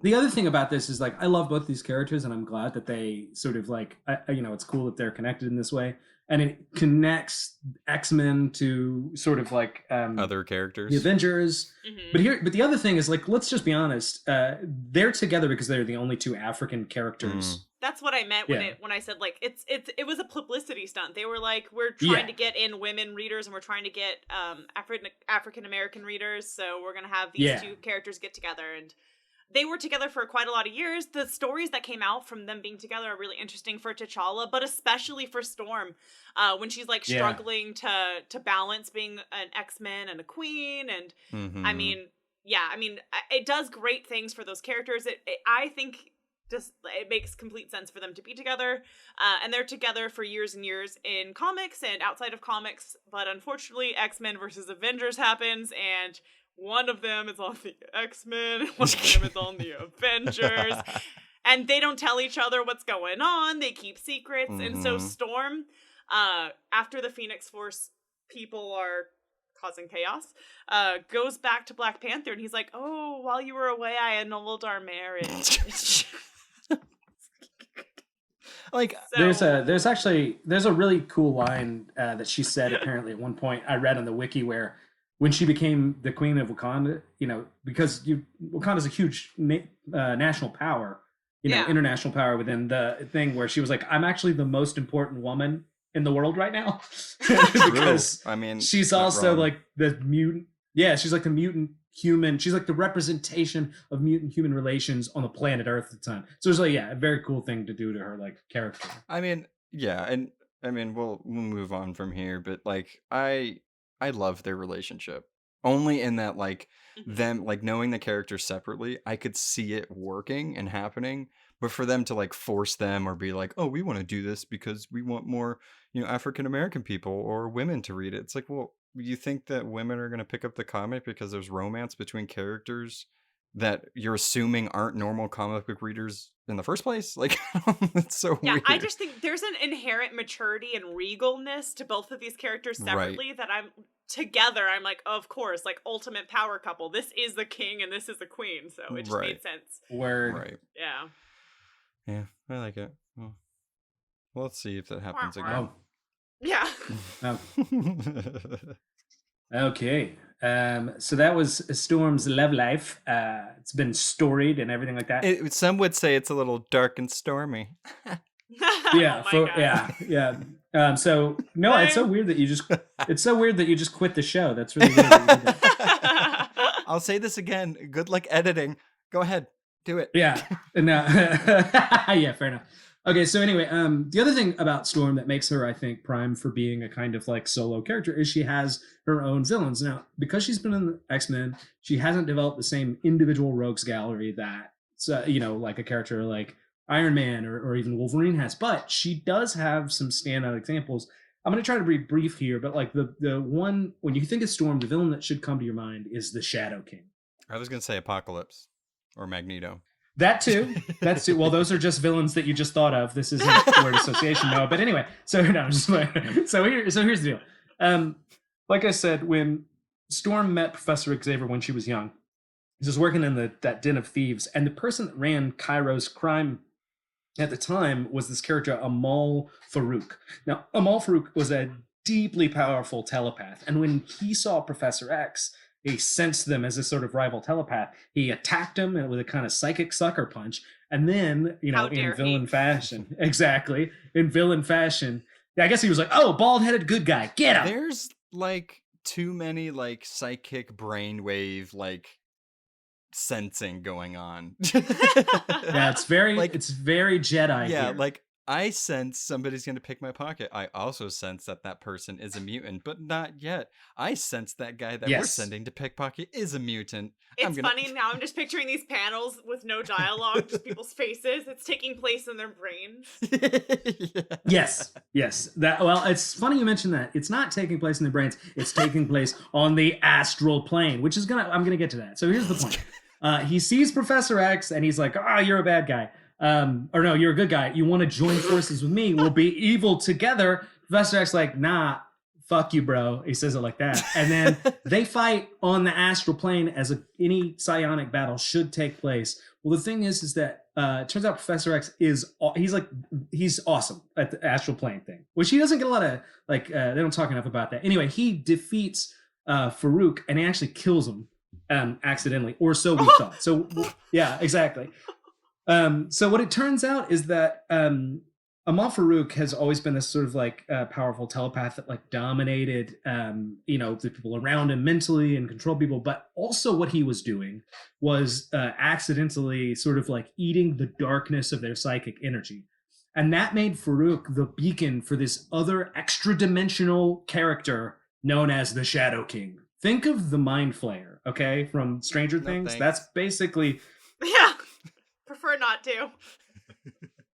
The other thing about this is like I love both these characters, and I'm glad that they sort of like it's cool that they're connected in this way, and it connects X-Men to sort of like other characters, the Avengers. But the other thing is like, let's just be honest, they're together because they're the only two African characters. That's what I meant when I said like it was a publicity stunt. They were like, we're trying to get in women readers and we're trying to get African American readers, so we're gonna have these two characters get together, and they were together for quite a lot of years. The stories that came out from them being together are really interesting for T'Challa, but especially for Storm, when she's like struggling to balance being an X-Men and a queen. And I mean, it does great things for those characters. I think just it makes complete sense for them to be together, and they're together for years and years in comics and outside of comics. But unfortunately, X-Men versus Avengers happens, and one of them is on the X-Men, and one of them is on the Avengers, and they don't tell each other what's going on. They keep secrets, and so Storm, after the Phoenix Force people are causing chaos, goes back to Black Panther, and he's like, "Oh, while you were away, I annulled our marriage." Like there's a really cool line that she said apparently at one point I read on the wiki where when she became the Queen of Wakanda, because Wakanda's a huge national power, international power within the thing, where she was like, I'm actually the most important woman in the world right now. Because I mean, she's also like the mutant. Yeah, she's like the mutant human. She's like the representation of mutant human relations on the planet Earth at the time. So it's like, a very cool thing to do to her like character. I mean, and I mean, we'll move on from here, but like I love their relationship only in that like them like knowing the characters separately, I could see it working and happening, but for them to like force them or be like, oh, we want to do this because we want more, African American people or women to read it. It's like, well, you think that women are going to pick up the comic because there's romance between characters that you're assuming aren't normal comic book readers in the first place? Like, it's so weird. I just think there's an inherent maturity and regalness to both of these characters separately that I'm like, of course, like ultimate power couple. This is the king and this is the queen. So it just made sense. Word. Right. Yeah. Yeah, I like it. Well, let's see if that happens again. Yeah. Okay. So that was Storm's love life. It's been storied and everything like that. Some would say it's a little dark and stormy. So no, it's so weird that you just quit the show. That's really weird. I'll say this again. Good luck editing. Go ahead. Do it. Yeah. No. Yeah, fair enough. Okay, so anyway, the other thing about Storm that makes her, I think, prime for being a kind of like solo character is she has her own villains. Now, because she's been in the X-Men, she hasn't developed the same individual rogues gallery that, like a character like Iron Man or even Wolverine has. But she does have some standout examples. I'm going to try to be brief here, but like the one, when you think of Storm, the villain that should come to your mind is the Shadow King. I was going to say Apocalypse or Magneto. That too. That's too. Well, those are just villains that you just thought of. This isn't word association, no. But anyway, so here's the deal. Like I said, when Storm met Professor Xavier when she was young, He's just working in that den of thieves, and the person that ran Cairo's crime at the time was this character Amal Farouk. Now, Amal Farouk was a deeply powerful telepath, and when he saw Professor X, he sensed them as a sort of rival telepath. He attacked him with a kind of psychic sucker punch, and then, How in dare villain he. fashion, exactly, in villain fashion, I guess he was like, "Oh, bald-headed good guy, get him!" There's like too many like psychic brainwave like sensing going on. Yeah, it's very Like- Jedi. Yeah, here. like I sense somebody's going to pick my pocket. I also sense that person is a mutant, but not yet. I sense that guy that we're Yes. sending to pickpocket is a mutant. It's funny now. I'm just picturing these panels with no dialogue, just people's faces. It's taking place in their brains. Yeah. Yes. It's funny you mentioned that. It's not taking place in the brains. It's taking place on the astral plane, which is I'm gonna get to that. So here's the point. He sees Professor X and he's like, you're a bad guy. Or no, you're a good guy. You want to join forces with me? We'll be evil together. Professor X like, nah, fuck you, bro. He says it like that. And then they fight on the astral plane as any psionic battle should take place. Well, the thing is that it turns out Professor X he's awesome at the astral plane thing, which he doesn't get a lot of, they don't talk enough about that. Anyway, he defeats Farouk and he actually kills him accidentally, or so we thought. So yeah, exactly. So what it turns out is that Amal Farouk has always been this sort of powerful telepath that dominated the people around him mentally and controlled people. But also what he was doing was accidentally sort of eating the darkness of their psychic energy. And that made Farouk the beacon for this other extra dimensional character known as the Shadow King. Think of the Mind Flayer, okay, from Stranger Things. Thanks. That's basically... Yeah. Prefer not to.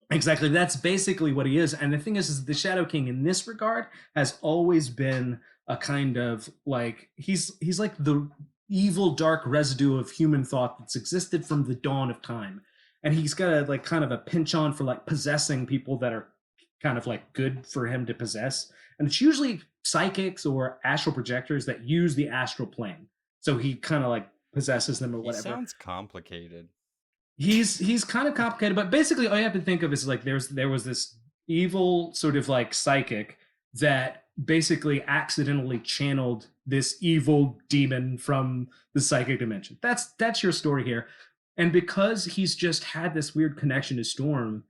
Exactly. That's basically what he is. And the thing is the Shadow King in this regard has always been a kind of he's like the evil dark residue of human thought that's existed from the dawn of time. And he's got a kind of a penchant for possessing people that are kind of good for him to possess. And it's usually psychics or astral projectors that use the astral plane. So he kind of possesses them or whatever. He sounds complicated. He's kind of complicated, but basically all you have to think of is there was this evil sort of psychic that basically accidentally channeled this evil demon from the psychic dimension. That's your story here. And because he's just had this weird connection to Storm,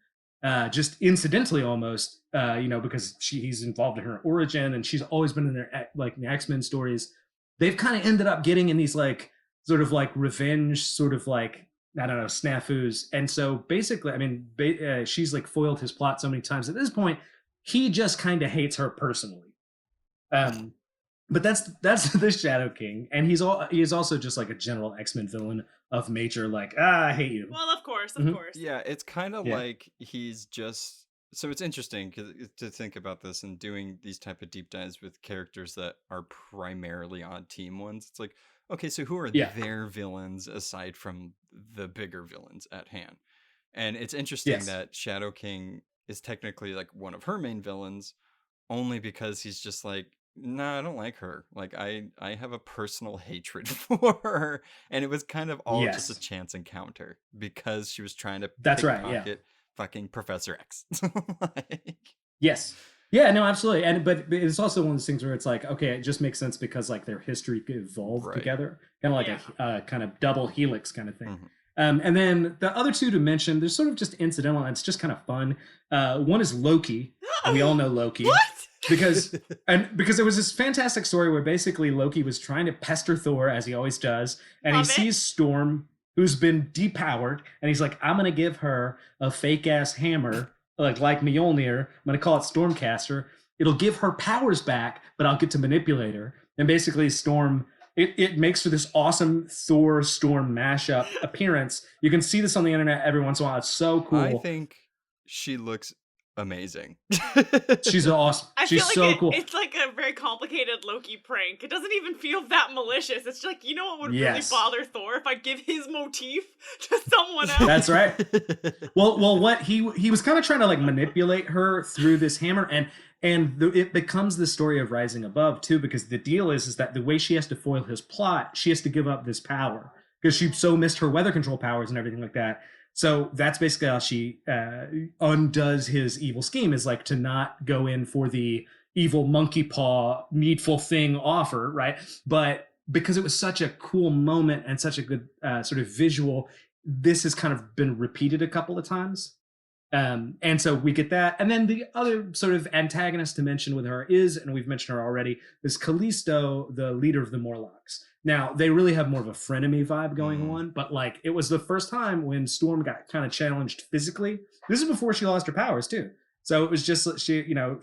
just incidentally almost, because he's involved in her origin and she's always been in their the X-Men stories, they've kind of ended up getting in these sort of revenge sort of I don't know, snafus. And so basically, she's foiled his plot so many times. At this point, he just kind of hates her personally. But that's the Shadow King. And he is also just a general X-Men villain of major, I hate you. Well, of course. Yeah, it's kind of like he's just... So it's interesting to think about this and doing these type of deep dives with characters that are primarily odd team ones. It's okay, so who are their villains aside from the bigger villains at hand? And it's interesting that Shadow King is technically one of her main villains only because he's just nah, I don't like her. I have a personal hatred for her. And it was kind of all just a chance encounter because she was trying to pickpocket fucking Professor X. Yes. Yeah, no, absolutely. But it's also one of those things where it's okay, it just makes sense because their history evolved together, kind of a kind of double helix kind of thing. Mm-hmm. And then the other two to mention, they're sort of just incidental and it's just kind of fun. One is Loki. And we all know Loki. What? Because there was this fantastic story where basically Loki was trying to pester Thor as he always does, and he sees Storm, who's been depowered, and he's like, I'm gonna give her a fake ass hammer. Like Mjolnir, I'm going to call it Stormcaster. It'll give her powers back, but I'll get to manipulate her. And basically Storm, it makes for this awesome Thor-Storm mashup appearance. You can see this on the internet every once in a while. It's so cool. I think she looks amazing. She's awesome. She's so cool. It's a very complicated Loki prank. It doesn't even feel that malicious. It's what would really bother Thor if I give his motif to someone else. That's right. Well, what he was kind of trying to manipulate her through this hammer, and it becomes the story of Rising Above too, because the deal is that the way she has to foil his plot, she has to give up this power. because she so missed her weather control powers and everything like that. So that's basically how she undoes his evil scheme, is like to not go in for the evil monkey paw needful thing offer, right? But because it was such a cool moment and such a good sort of visual, this has kind of been repeated a couple of times. And so we get that. And then the other sort of antagonist to mention with her is, and we've mentioned her already, is Callisto, the leader of the Morlocks. Now, they really have more of a frenemy vibe going on, but like it was the first time when Storm got kind of challenged physically. This is before she lost her powers too. So it was just, she, you know,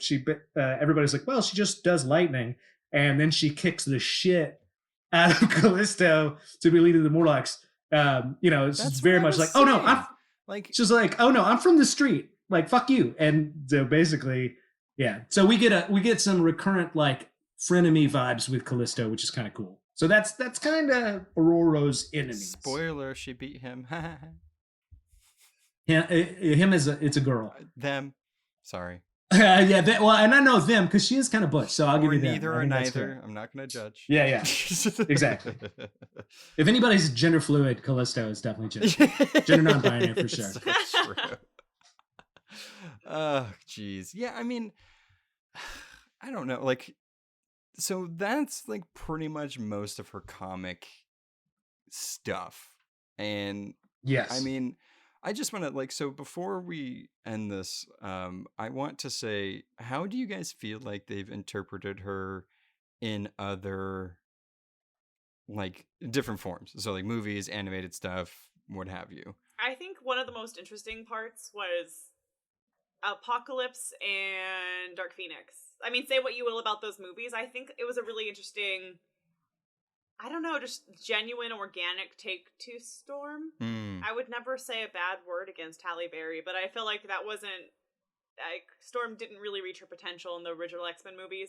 everybody's like, well, she just does lightning. And then she kicks the shit out of Callisto to be leader of the Morlocks. You know, it's That's very what I much was like, oh no, saying. Like, she's like, oh no, I'm from the street. Like, fuck you. And so basically, yeah. So we get some recurrent like frenemy vibes with Callisto, which is kind of cool. So that's kind of Ororo's enemies. spoiler, she beat him. Yeah, it's a girl. Them. Sorry. Yeah. Well, and I know them because she is kind of butch. So I'll give Or you that. neither or neither. I'm not going to judge. Yeah, yeah. Exactly. If anybody's gender fluid, Callisto is definitely gender non-binary for sure. So true. Oh, jeez. Yeah, I mean, I don't know. Like, so that's like pretty much most of her comic stuff. And Yes. I mean, I just want to like, so before we end this, I want to say, how do you guys feel like they've interpreted her in other like different forms? So like movies, animated stuff, what have you. I think one of the most interesting parts was Apocalypse and Dark Phoenix. I mean, say what you will about those movies. I think it was a really interesting, I don't know, just genuine, organic take to Storm. I would never say a bad word against Halle Berry, but I feel like that wasn't, like, Storm didn't really reach her potential in the original X-Men movies.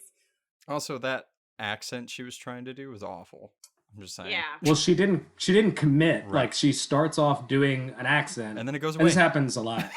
Also, that accent she was trying to do was awful. I'm just saying. Yeah. Well, she didn't commit. Right. Like she starts off doing an accent, And then it goes and away. this happens a lot.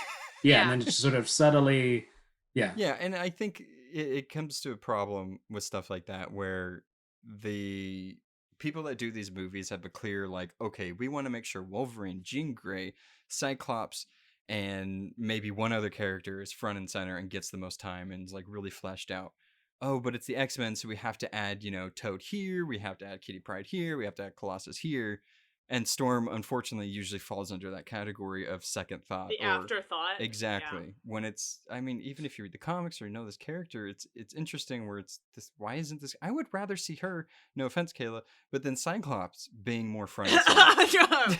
Yeah, Yeah. and then just sort of subtly, yeah. Yeah, and I think it comes to a problem with stuff like that where the people that do these movies have a clear, like, okay, we want to make sure Wolverine, Jean Grey, Cyclops, and maybe one other character is front and center and gets the most time and is like really fleshed out. Oh, but it's the X-Men, so we have to add, you know, Toad here, we have to add Kitty Pryde here, we have to add Colossus here. And Storm, unfortunately, usually falls under that category of second thought. The afterthought. Exactly. Yeah. When it's, I mean, even if you read the comics or you know this character, it's interesting where it's this, why isn't this, I would rather see her, no offense, Kayla, but then Cyclops being more front and center.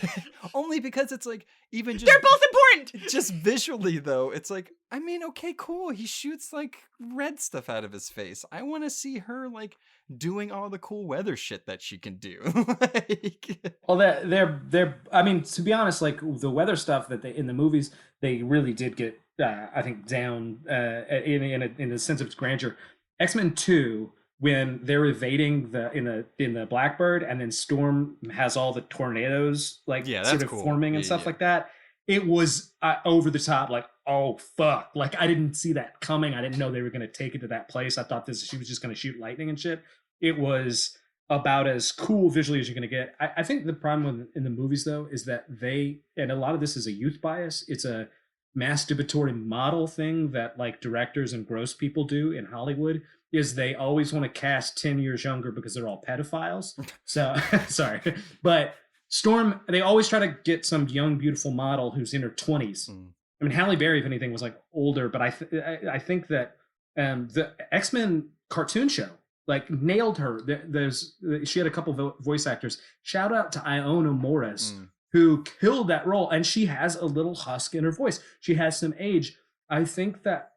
Only because it's like, even just. They're both important! Just visually, though, it's like, I mean, okay, cool. He shoots like red stuff out of his face. I want to see her like doing all the cool weather shit that she can do. Like, Well, they're. I mean, to be honest, like the weather stuff that they in the movies, they really did get, I think, down in a sense of its grandeur. X-Men 2, when they're evading in the Blackbird, and then Storm has all the tornadoes like that's sort of cool. forming and Yeah, stuff yeah. like that. It was over the top, like, oh fuck, like I didn't see that coming. I didn't know they were going to take it to that place. I thought she was just going to shoot lightning and shit. It was about as cool visually as you're going to get. I think the problem in the movies, though, is that and a lot of this is a youth bias. It's a masturbatory model thing that like directors and gross people do in Hollywood, is they always want to cast 10 years younger because they're all pedophiles. So, sorry. But Storm, they always try to get some young, beautiful model who's in her 20s. I mean, Halle Berry, if anything, was like older, but I think that the X-Men cartoon show like nailed her. She had a couple of voice actors. Shout out to Iona Morris, who killed that role, and she has a little husk in her voice. She has some age. I think that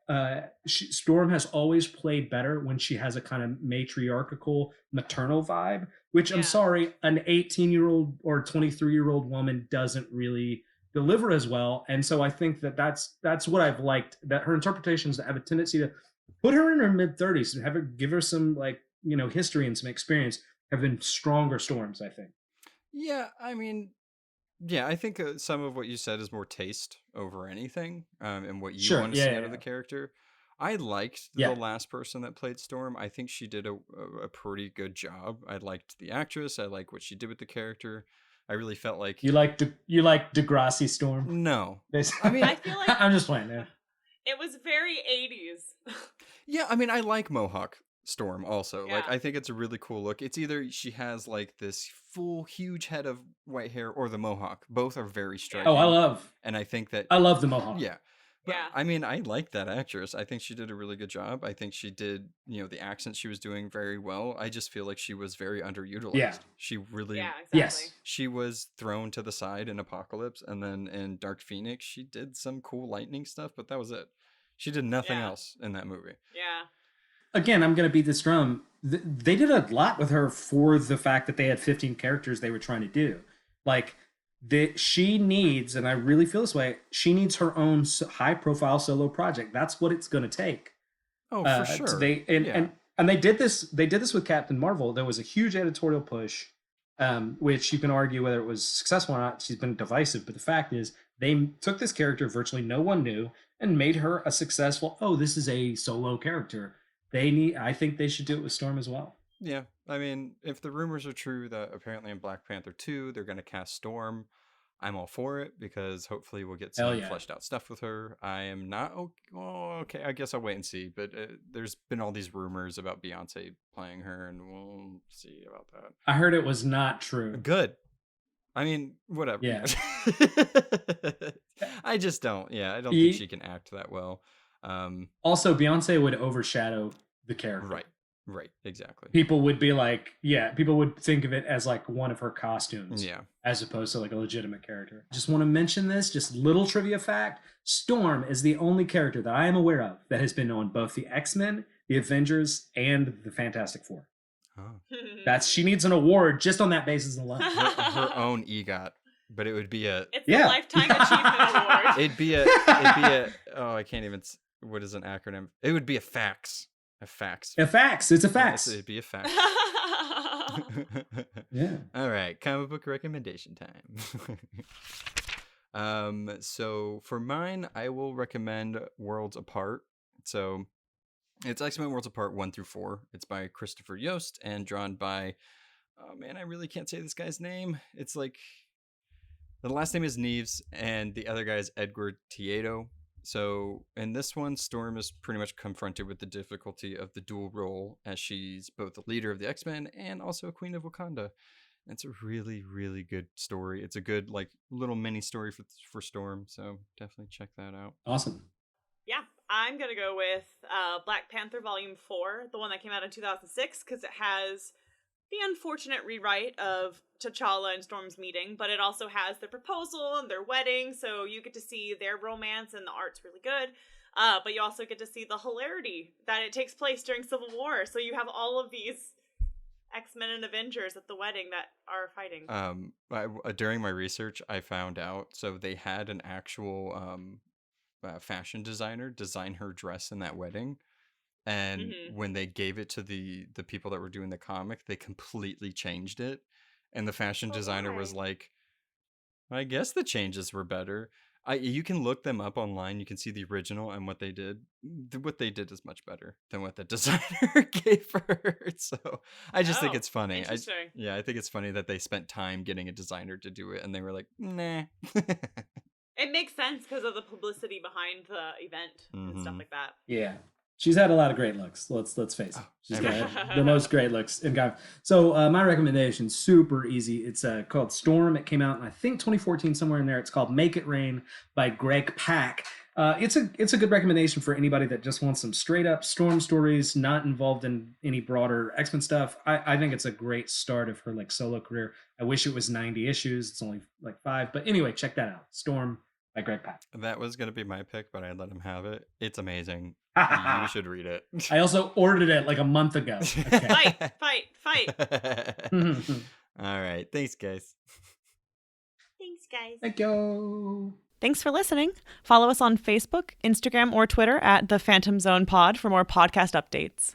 Storm has always played better when she has a kind of matriarchal, maternal vibe, which I'm sorry, an 18-year-old or 23-year-old woman doesn't really deliver as well. And so I think that that's what I've liked, that her interpretations have a tendency to put her in her mid-30s and have her give her some like, you know, history and some experience, have been stronger Storms, I think. Yeah, I mean, yeah, I think some of what you said is more taste over anything, and what you want to see out of the character. I liked the last person that played Storm. I think she did a pretty good job. I liked the actress. I like what she did with the character. I really felt like You like Degrassi Storm? no. Basically. I mean, I feel like I'm just playing. Yeah. it was very 80s. yeah, I mean, I like Mohawk Storm also. Like, Yeah. I think it's a really cool look. It's either she has like this full huge head of white hair or the Mohawk. Both are very striking. Oh, and I think that I love the Mohawk. yeah. But Yeah. I mean, I like that actress. I think she did a really good job. I think she did, the accent she was doing very well. I just feel like she was very underutilized. Yeah. She really Yeah, exactly. Yes. she was thrown to the side in Apocalypse, and then in Dark Phoenix she did some cool lightning stuff, but that was it. She did nothing Yeah. else in that movie. Yeah. Again, I'm going to beat this drum. They did a lot with her for the fact that they had 15 characters they were trying to do. Like, she needs, and I really feel this way, she needs her own high-profile solo project. That's what it's going to take. Oh, for sure. And they did this. They did this with Captain Marvel. There was a huge editorial push, which you can argue whether it was successful or not. She's been divisive, but the fact is, they took this character virtually no one knew and made her a successful. Oh, this is a solo character. I think they should do it with Storm as well. Yeah, I mean, if the rumors are true that apparently in Black Panther 2 they're going to cast Storm, I'm all for it because hopefully we'll get some fleshed out stuff with her. I am not okay. I guess I'll wait and see. But there's been all these rumors about Beyonce playing her, and we'll see about that. I heard it was not true. Good. I mean, whatever. Yeah. I just don't. Yeah, I don't think she can act that well. Also, Beyonce would overshadow the character. Right, exactly. People would be like, people would think of it as like one of her costumes. Yeah. As opposed to like a legitimate character. Just want to mention this, just little trivia fact. Storm is the only character that I am aware of that has been on both the X-Men, the Avengers, and the Fantastic Four. Oh. She needs an award just on that basis alone. Her own EGOT. But it would be a... It's a Lifetime Achievement Award. It'd be a... Oh, I can't even... What is an acronym? It would be a fax. A fax. A fax. It's a fax. Yes, it'd be a fax. Yeah. All right. Comic book recommendation time. So for mine, I will recommend Worlds Apart. So it's X-Men Worlds Apart 1 through 4. It's by Christopher Yost and drawn by... Oh, man, I really can't say this guy's name. It's like... The last name is Neves, and the other guy is Edward Tiedo. So in this one, Storm is pretty much confronted with the difficulty of the dual role, as she's both the leader of the X-Men and also a Queen of Wakanda. And it's a really, really good story. It's a good like little mini story for Storm. So definitely check that out. Awesome. Yeah, I'm going to go with Black Panther Volume 4, the one that came out in 2006, because it has the unfortunate rewrite of T'Challa and Storm's meeting, but it also has their proposal and their wedding, so you get to see their romance, and the art's really good. But you also get to see the hilarity that it takes place during Civil War, so you have all of these X-Men and Avengers at the wedding that are fighting. During my research, I found out, so they had an actual fashion designer design her dress in that wedding. And when they gave it to the people that were doing the comic, they completely changed it. And the fashion designer was like, I guess the changes were better. You can look them up online. You can see the original and what they did. What they did is much better than what the designer gave her. So I just think it's funny. Interesting. I think it's funny that they spent time getting a designer to do it. And they were like, nah. It makes sense because of the publicity behind the event and stuff like that. Yeah. She's had a lot of great looks. Let's face it. She's got the most great looks in comics. So my recommendation, super easy. It's called Storm. It came out in I think 2014, somewhere in there. It's called Make It Rain by Greg Pak. It's a good recommendation for anybody that just wants some straight up Storm stories, not involved in any broader X-Men stuff. I think it's a great start of her like solo career. I wish it was 90 issues. It's only like 5, but anyway, check that out. Storm by Greg Pak. That was gonna be my pick, but I let him have it. It's amazing. You should read it. I also ordered it like a month ago. Okay. Fight. All right. Thanks, guys. Thank you. Thanks for listening. Follow us on Facebook, Instagram, or Twitter at The Phantom Zone Pod for more podcast updates.